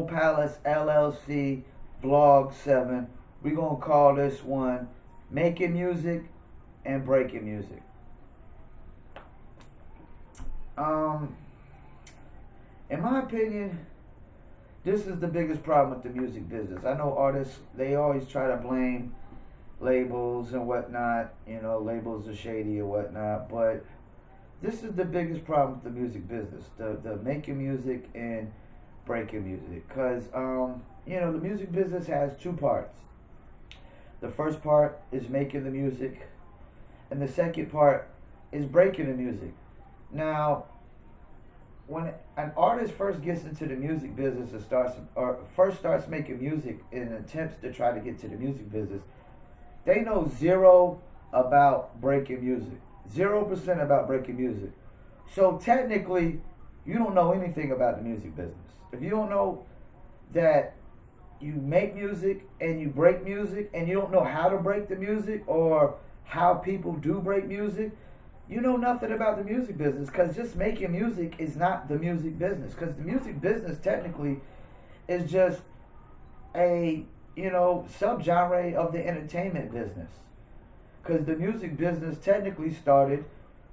Palace LLC Vlog7. We're going to call this one Making Music and Breaking Music. In my opinion, this is the biggest problem with the music business. I know artists, they always try to blame labels and whatnot. You know, labels are shady or whatnot. But this is the biggest problem with the music business. The making music and breaking music. Because, you know, the music business has two parts. The first part is making the music. And the second part is breaking the music. Now, when an artist first gets into the music business and starts making music in attempts to try to get to the music business, they know zero about breaking music. 0% about breaking music. So technically, you don't know anything about the music business. If you don't know that you make music and you break music, and you don't know how to break the music or how people do break music, you know nothing about the music business, because just making music is not the music business. Because the music business technically is just a, you know, subgenre of the entertainment business. Because the music business technically started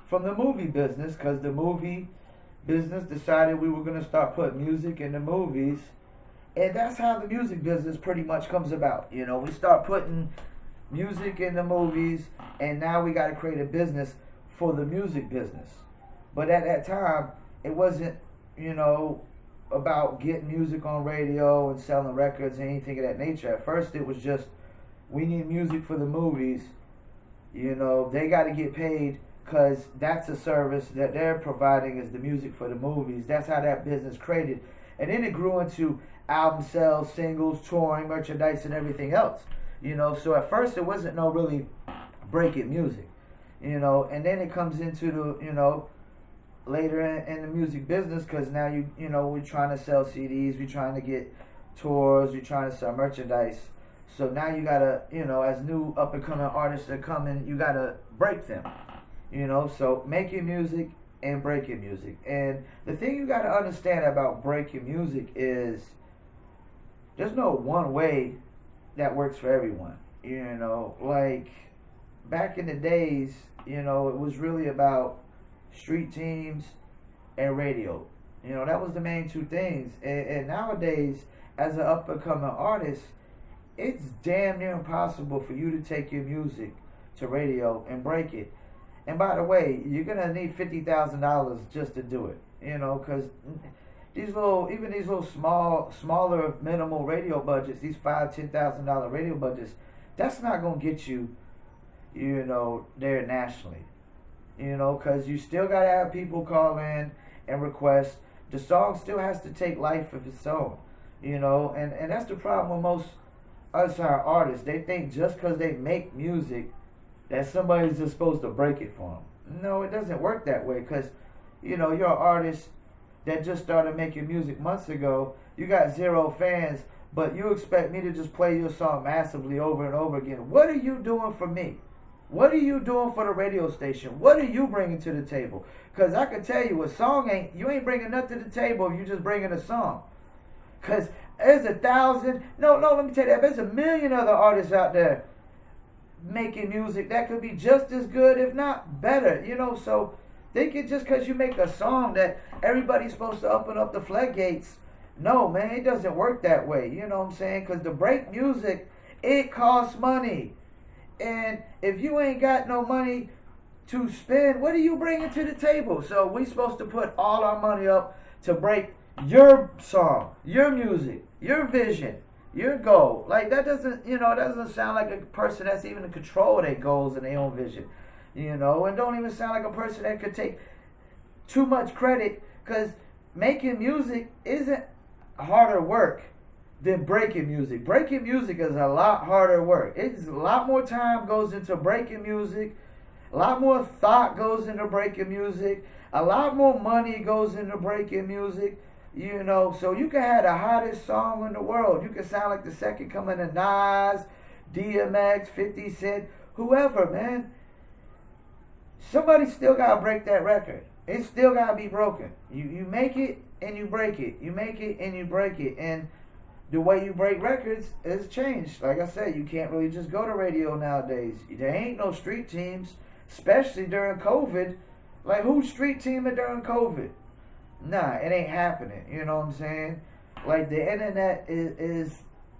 from the movie business, because the movie business decided we were going to start putting music in the movies. And that's how the music business pretty much comes about. You know, we start putting music in the movies, and now we got to create a business for the music business. But at that time, it wasn't, you know, about getting music on radio and selling records and anything of that nature. At first, it was just, we need music for the movies. You know, they got to get paid because that's a service that they're providing, is the music for the movies. That's how that business created. And then it grew into album sales, singles, touring, merchandise, and everything else. You know, so at first it wasn't no really breaking music. You know, and then it comes into the, you know, later in the music business, because now you know, we're trying to sell CDs, we're trying to get tours, we're trying to sell merchandise. So now you gotta, you know, as new up and coming artists are coming, you gotta break them. You know, so making music and breaking music. And the thing you gotta understand about breaking music is there's no one way that works for everyone. You know, like back in the days, you know, it was really about street teams and radio. You know, that was the main two things. And nowadays, as an up-and-coming artist, it's damn near impossible for you to take your music to radio and break it. And by the way, you're going to need $50,000 just to do it. You know, because even these little smaller minimal radio budgets, these $5,000, $10,000 radio budgets, that's not going to get you, you know, there nationally. You know, because you still got to have people call in and request. The song still has to take life of its own. You know, and that's the problem with most us, our artists. They think just because they make music that somebody's just supposed to break it for them. No, it doesn't work that way, because, you know, you're an artist that just started making music months ago. You got 0 fans, but you expect me to just play your song massively over and over again. What are you doing for me? What are you doing for the radio station? What are you bringing to the table? Because I can tell you, you ain't bringing nothing to the table if you just bringing a song. Because there's 1,000, let me tell you that, there's 1,000,000 other artists out there making music that could be just as good, if not better. You know, so thinking just because you make a song that everybody's supposed to open up the floodgates, no, man, it doesn't work that way. You know what I'm saying? Because to break music, it costs money. And if you ain't got no money to spend, what are you bringing to the table? So we supposed to put all our money up to break your song, your music, your vision, your goal. Like, that doesn't, you know, doesn't sound like a person that's even in control of their goals and their own vision. You know, and don't even sound like a person that could take too much credit, because making music isn't harder work than breaking music. Breaking music is a lot harder work. It's a lot more time goes into breaking music. A lot more thought goes into breaking music. A lot more money goes into breaking music. You know, so you can have the hottest song in the world. You can sound like the second coming of Nas, DMX, 50 Cent, whoever, man. Somebody still got to break that record. It still got to be broken. You make it and you break it. You make it and you break it. And the way you break records has changed. Like I said, you can't really just go to radio nowadays. There ain't no street teams, especially during COVID. Like, who's street teaming during COVID? Nah, it ain't happening. You know what I'm saying? Like, the internet is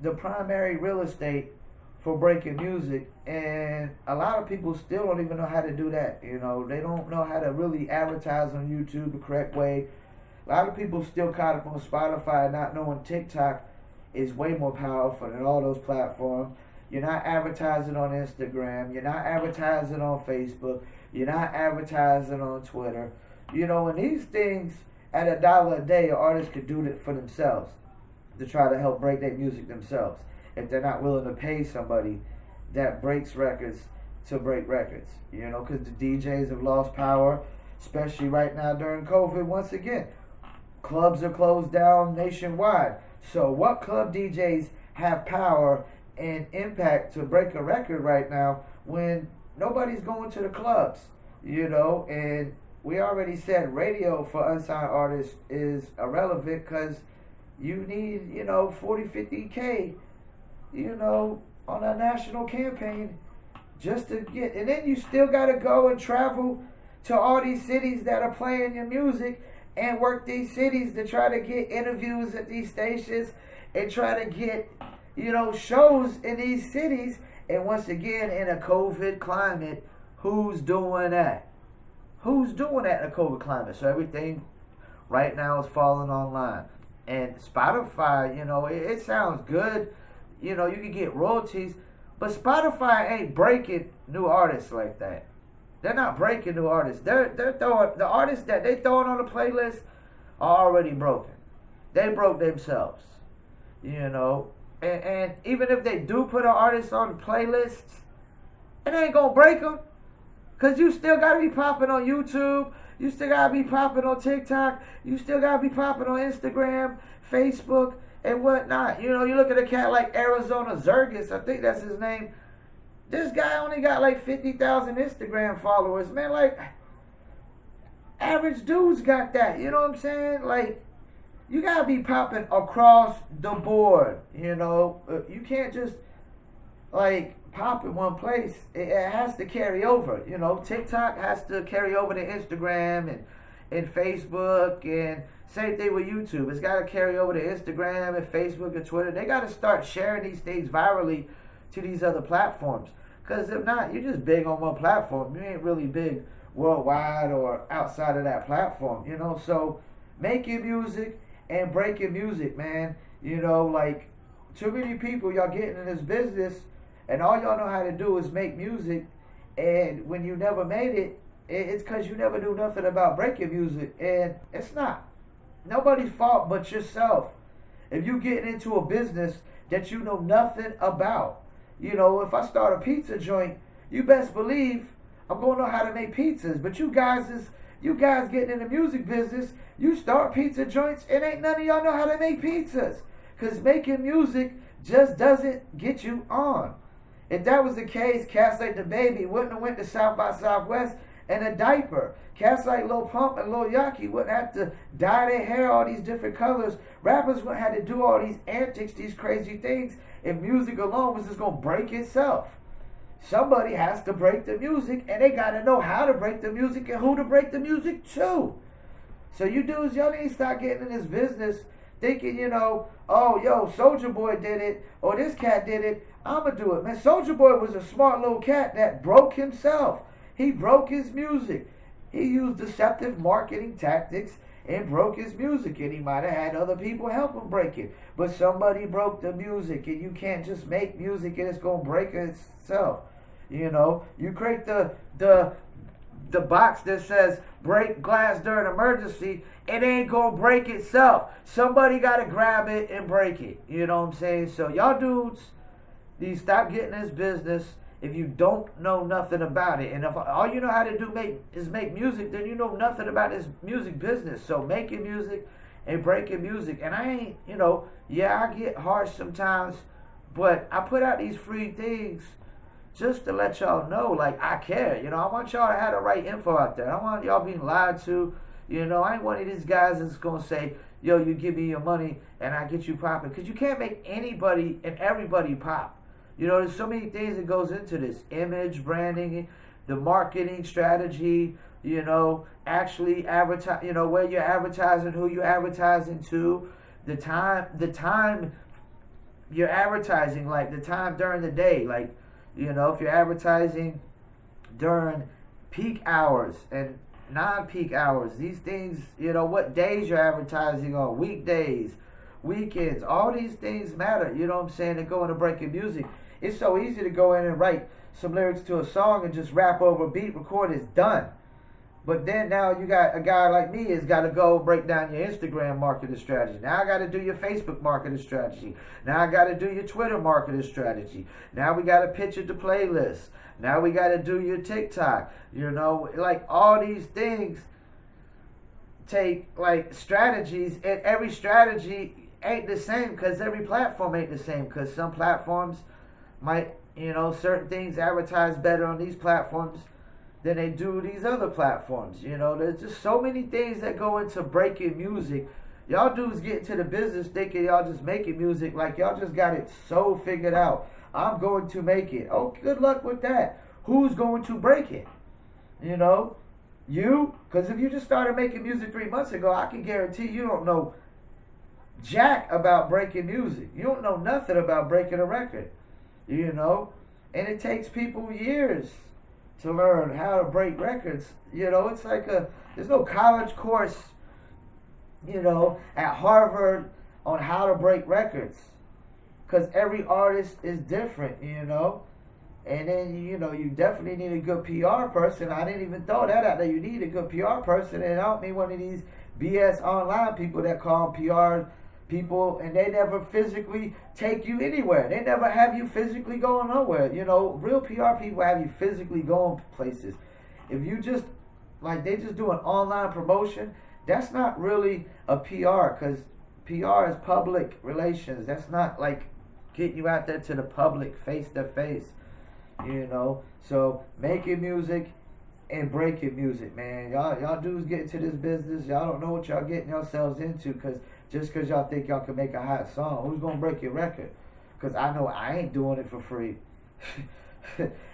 the primary real estate for breaking music, and a lot of people still don't even know how to do that. You know, they don't know how to really advertise on YouTube the correct way. A lot of people still caught up on Spotify, not knowing TikTok is way more powerful than all those platforms. You're not advertising on Instagram. You're not advertising on Facebook. You're not advertising on Twitter. You know, and these things, at $1 a day, artists could do it for themselves to try to help break their music themselves, if they're not willing to pay somebody that breaks records to break records. You know, because the DJs have lost power, especially right now during COVID. Once again, clubs are closed down nationwide. So what club DJs have power and impact to break a record right now when nobody's going to the clubs? You know, and we already said radio for unsigned artists is irrelevant because you need, you know, 40, 50K, you know, on a national campaign just to get, and then you still got to go and travel to all these cities that are playing your music and work these cities to try to get interviews at these stations and try to get, you know, shows in these cities. And once again, in a COVID climate, who's doing that? Who's doing that in a COVID climate? So everything right now is falling online. And Spotify, you know, it sounds good. You know, you can get royalties, but Spotify ain't breaking new artists like that. They're not breaking new artists. They're throwing, the artists that they throwing on the playlist are already broken. They broke themselves, you know. And even if they do put an artist on the playlists, it ain't gonna break them, cause you still gotta be popping on YouTube. You still gotta be popping on TikTok. You still gotta be popping on Instagram, Facebook, and whatnot. You know, you look at a cat like Arizona Zergis, I think that's his name. This guy only got like 50,000 Instagram followers. Man, like, average dudes got that. You know what I'm saying? Like, you gotta be popping across the board. You know, you can't just, like, pop in one place. It has to carry over. You know, TikTok has to carry over to Instagram and Facebook, and same thing with YouTube. It's got to carry over to Instagram and Facebook and Twitter. They got to start sharing these things virally to these other platforms. Because if not, you're just big on one platform. You ain't really big worldwide or outside of that platform, you know. So make your music and break your music, man. You know, like, too many people, y'all getting in this business, and all y'all know how to do is make music. And when you never made it, it's because you never knew nothing about breaking music. And it's not nobody's fault but yourself if you get into a business that you know nothing about. You know, if I start a pizza joint, you best believe I'm gonna know how to make pizzas. But you guys getting in the music business, you start pizza joints and ain't none of y'all know how to make pizzas, because making music just doesn't get you on. If that was the case, cats like the Baby wouldn't have went to South by Southwest in a diaper. Cats like Lil Pump and Lil Yachty wouldn't have to dye their hair all these different colors. Rappers wouldn't have to do all these antics, these crazy things, if music alone was just going to break itself. Somebody has to break the music, and they got to know how to break the music and who to break the music to. So you dudes, y'all need to start getting in this business thinking, you know, oh, yo, Soulja Boy did it, or this cat did it, I'm going to do it. Man, Soulja Boy was a smart little cat that broke himself. He broke his music. He used deceptive marketing tactics and broke his music, and he might have had other people help him break it. But somebody broke the music, and you can't just make music and it's going to break itself. You know, you create the box that says break glass during emergency, it ain't going to break itself. Somebody got to grab it and break it. You know what I'm saying? So y'all dudes, you stop getting this business if you don't know nothing about it. And if all you know how to do is make music, then you know nothing about this music business. So making music and breaking music. And I ain't, you know, yeah, I get harsh sometimes, but I put out these free things just to let y'all know, like, I care. You know, I want y'all to have the right info out there. I want y'all being lied to. You know, I ain't one of these guys that's going to say, yo, you give me your money and I get you popping. Because you can't make anybody and everybody pop. You know, there's so many things that goes into this. Image, branding, the marketing strategy, you know, actually advertise, you know, where you're advertising, who you're advertising to, the time you're advertising, like the time during the day. Like, you know, if you're advertising during peak hours and non-peak hours, these things, you know, what days you're advertising on, weekdays, weekends, all these things matter, you know what I'm saying, to go into breaking music. It's so easy to go in and write some lyrics to a song and just rap over a beat, record, it's done. But then now you got a guy like me has got to go break down your Instagram marketing strategy. Now I got to do your Facebook marketing strategy. Now I got to do your Twitter marketing strategy. Now we got to pitch it to playlists. Now we got to do your TikTok. You know, like all these things take like strategies, and every strategy ain't the same because every platform ain't the same, because some platforms might, you know, certain things advertise better on these platforms than they do these other platforms. You know, there's just so many things that go into breaking music. Y'all dudes get into the business thinking y'all just making music like y'all just got it so figured out. I'm going to make it. Oh, good luck with that. Who's going to break it? You know, you? Because if you just started making music 3 months ago, I can guarantee you don't know jack about breaking music. You don't know nothing about breaking a record. You know, and it takes people years to learn how to break records. You know, it's like there's no college course, you know, at Harvard on how to break records, because every artist is different, you know. And then, you know, you definitely need a good PR person. I didn't even throw that out there. You need a good PR person, and I don't mean one of these BS online people that call them PR people and they never physically take you anywhere. They never have you physically going nowhere. You know, real PR people have you physically going places. If you just, like, they just do an online promotion, that's not really a PR, because PR is public relations. That's not like getting you out there to the public face to face, you know. So making music and breaking music, man. Y'all dudes get into this business, y'all don't know what y'all getting yourselves into, because just because y'all think y'all can make a hot song, who's gonna break your record? Because I know I ain't doing it for free.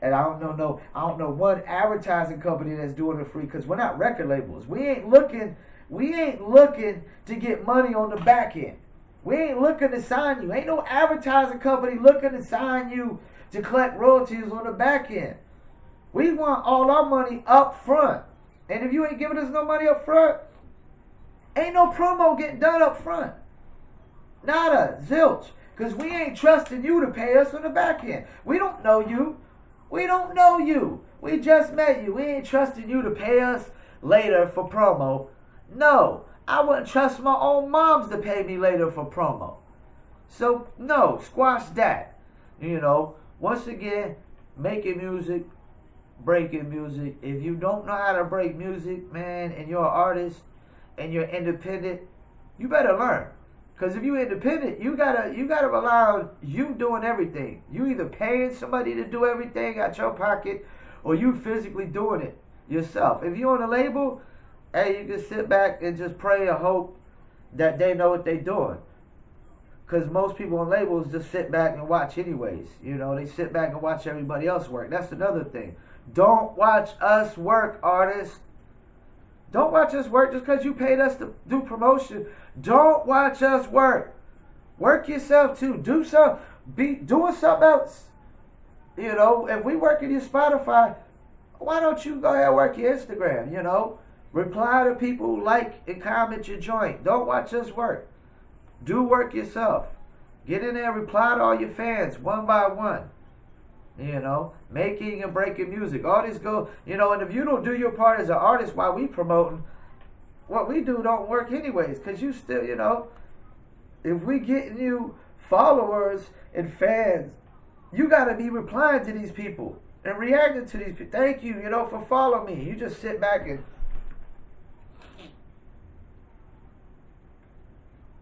And I don't know one advertising company that's doing it free, because we're not record labels. We ain't looking to get money on the back end. We ain't looking to sign you. Ain't no advertising company looking to sign you to collect royalties on the back end. We want all our money up front. And if you ain't giving us no money up front, ain't no promo getting done up front. Nada, zilch. Because we ain't trusting you to pay us on the back end. We don't know you. We don't know you. We just met you. We ain't trusting you to pay us later for promo. No, I wouldn't trust my own moms to pay me later for promo. So, no, squash that. You know, once again, making music, breaking music. If you don't know how to break music, man, and you're an artist and you're independent, you better learn. Because if you're independent, you gotta rely on you doing everything. You either paying somebody to do everything out your pocket, or you physically doing it yourself. If you're on a label, hey, you can sit back and just pray and hope that they know what they're doing. Because most people on labels just sit back and watch anyways. You know, they sit back and watch everybody else work. That's another thing. Don't watch us work, artists. Don't watch us work just because you paid us to do promotion. Don't watch us work. Work yourself too. Do something. Be doing something else. You know, if we work in your Spotify, why don't you go ahead and work your Instagram, you know? Reply to people who like and comment your joint. Don't watch us work. Do work yourself. Get in there and reply to all your fans one by one. You know, making and breaking music. All this go, you know, and if you don't do your part as an artist while we promoting, what we do don't work anyways. Because you still, you know, if we getting you followers and fans, you got to be replying to these people and reacting to these people. Thank you, you know, for following me. You just sit back and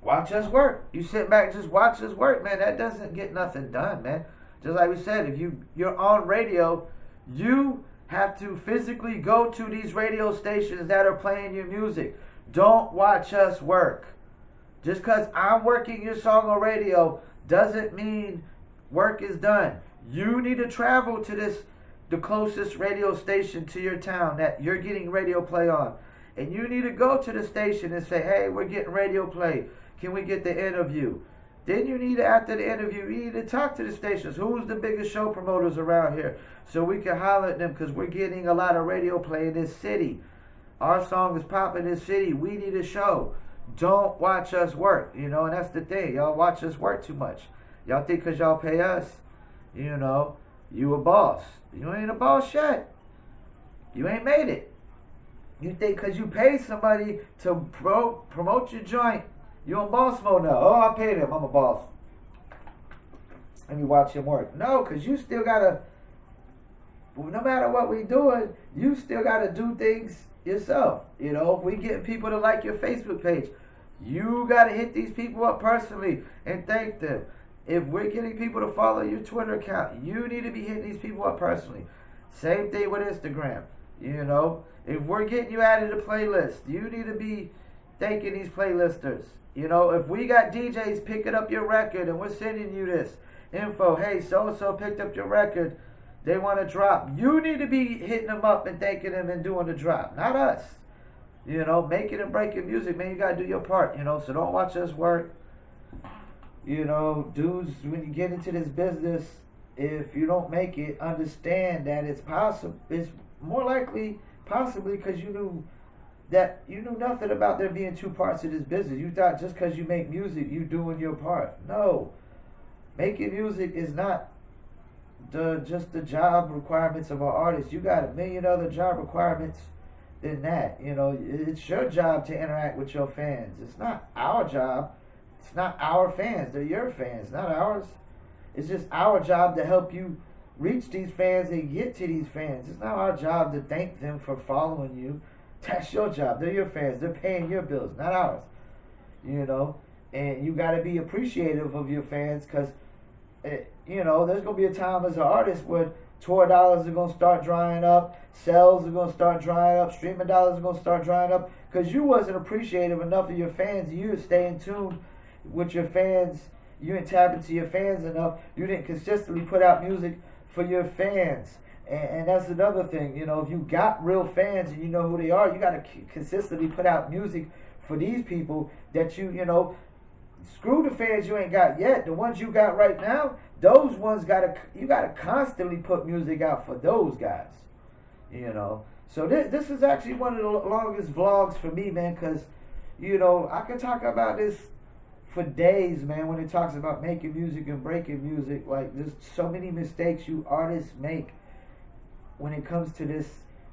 watch us work. You sit back and just watch us work, man. That doesn't get nothing done, man. Just like we said, if you're on radio, you have to physically go to these radio stations that are playing your music. Don't watch us work. Just because I'm working your song on radio doesn't mean work is done. You need to travel to the closest radio station to your town that you're getting radio play on. And you need to go to the station and say, hey, we're getting radio play. Can we get the interview? Then you need to, after the interview, you need to talk to the stations. Who's the biggest show promoters around here? So we can holler at them because we're getting a lot of radio play in this city. Our song is popping in this city. We need a show. Don't watch us work, and that's the thing. Y'all watch us work too much. Y'all think because y'all pay us, you a boss. You ain't a boss yet. You ain't made it. You think because you pay somebody to promote your joint, you on boss mode now. Oh, I paid him. I'm a boss. Let me watch him work. No, because you still got to, no matter what we doing, you still got to do things yourself. If we getting people to like your Facebook page, you got to hit these people up personally and thank them. If we're getting people to follow your Twitter account, you need to be hitting these people up personally. Same thing with Instagram. If we're getting you added to playlist, you need to be thanking these playlisters. If we got DJs picking up your record and we're sending you this info, hey, so-and-so picked up your record, they want to drop, you need to be hitting them up and thanking them and doing the drop, not us. Making and breaking music, man, you got to do your part, so don't watch us work. Dudes, when you get into this business, if you don't make it, understand that it's possible. It's more likely, possibly, because you knew nothing about there being two parts of this business. You thought just because you make music, you doing your part. No, making music is not just the job requirements of an artist. You got a million other job requirements than that. It's your job to interact with your fans. It's not our job. It's not our fans. They're your fans, not ours. It's just our job to help you reach these fans and get to these fans. It's not our job to thank them for following you. That's your job. They're your fans. They're paying your bills, not ours. And you got to be appreciative of your fans because, there's going to be a time as an artist where tour dollars are going to start drying up, sales are going to start drying up, streaming dollars are going to start drying up because you wasn't appreciative enough of your fans. You didn't stay in tune with your fans. You didn't tap into your fans enough. You didn't consistently put out music for your fans. And that's another thing. If you got real fans and you know who they are, you got to consistently put out music for these people that screw the fans you ain't got yet. The ones you got right now, those ones you gotta constantly put music out for those guys. So this is actually one of the longest vlogs for me, man, because I can talk about this for days, man, when it talks about making music and breaking music. Like, there's so many mistakes you artists make when it comes to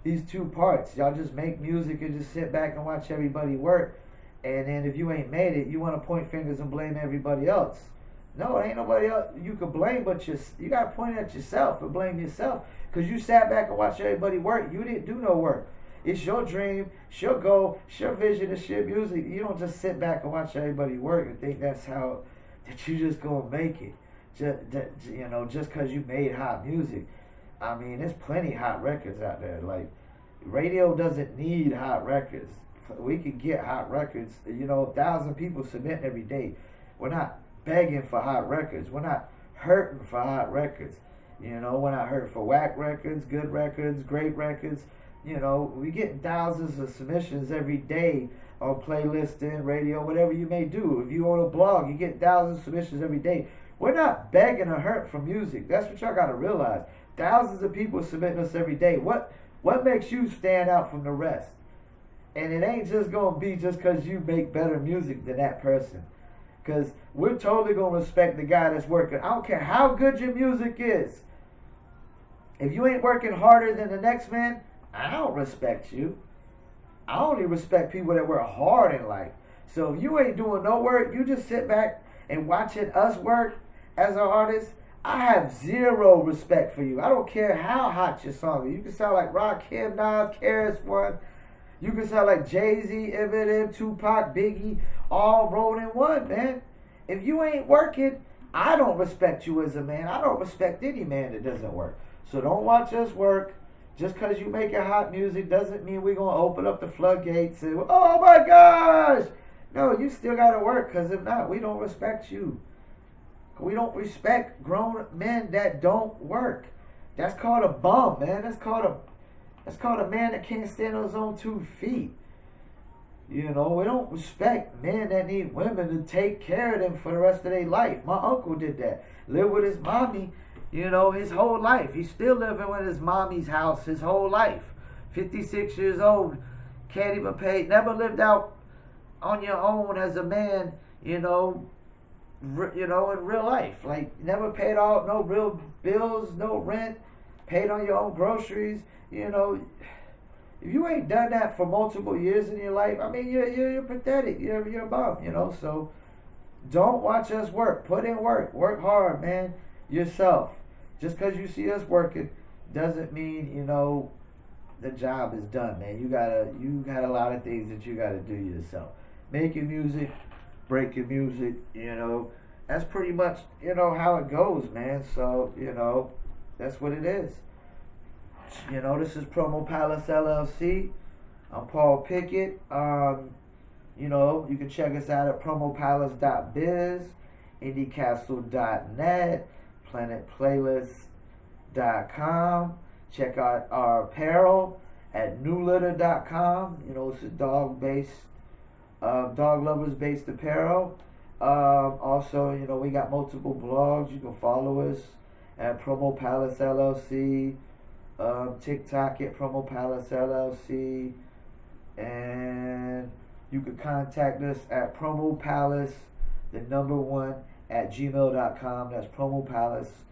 these two parts. Y'all just make music and just sit back and watch everybody work. And then if you ain't made it, you want to point fingers and blame everybody else. No, it ain't nobody else you could blame but you got to point at yourself and blame yourself. Because you sat back and watched everybody work. You didn't do no work. It's your dream, it's your goal, it's your vision, it's your music. You don't just sit back and watch everybody work and think that you just gonna make it. Just because you made hot music. I mean, there's plenty hot records out there. Like, radio doesn't need hot records. We can get hot records. 1,000 people submit every day. We're not begging for hot records. We're not hurting for hot records. We're not hurting for whack records, good records, great records. We get thousands of submissions every day on playlisting, radio, whatever you may do. If you own a blog, you get thousands of submissions every day. We're not begging or hurting for music. That's what y'all got to realize. Thousands of people submitting us every day. What makes you stand out from the rest? And it ain't just going to be just because you make better music than that person. Because we're totally going to respect the guy that's working. I don't care how good your music is. If you ain't working harder than the next man, I don't respect you. I only respect people that work hard in life. So if you ain't doing no work, you just sit back and watching us work as an artist, I have zero respect for you. I don't care how hot your song is. You can sound like Rakim, Nas, KRS-One. You can sound like Jay-Z, Eminem, Tupac, Biggie, all rolled in one, man. If you ain't working, I don't respect you as a man. I don't respect any man that doesn't work. So don't watch us work. Just because you making hot music doesn't mean we're going to open up the floodgates and, oh my gosh, no, you still gotta work, because if not, we don't respect you. We don't respect grown men that don't work. That's called a bum, man. That's called a man that can't stand on his own 2 feet. You know, we don't respect men that need women to take care of them for the rest of their life. My uncle did that. Lived with his mommy, you know, his whole life. He's still living with his mommy's house his whole life. 56 years old, can't even pay, never lived out on your own as a man, you know, in real life. Like, never paid all, no real bills, no rent, paid on your own groceries, you know. If you ain't done that for multiple years in your life, I mean, you're pathetic. You're a bum, you know. So don't watch us work. Put in work. Work hard, man. Yourself. Just because you see us working doesn't mean, you know, the job is done, man. You got a lot of things that you gotta do yourself. Making music, breaking music, you know. That's pretty much, you know, how it goes, man. So, you know, that's what it is. You know, this is Promo Palace LLC. I'm Paul Pickett. You know, you can check us out at promopalace.biz, indiecastle.net, planetplaylist.com. Check out our apparel at newlitter.com. You know, it's a dog lovers based apparel. Also, you know, we got multiple blogs. You can follow us at Promo Palace LLC. TikTok at Promo Palace LLC, and you can contact us at Promo Palace, the number 1 at gmail.com. That's Promo Palace,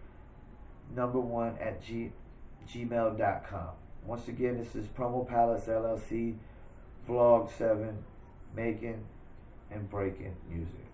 number 1 at gmail.com. Once again, this is Promo Palace LLC, Vlog7, making and breaking music.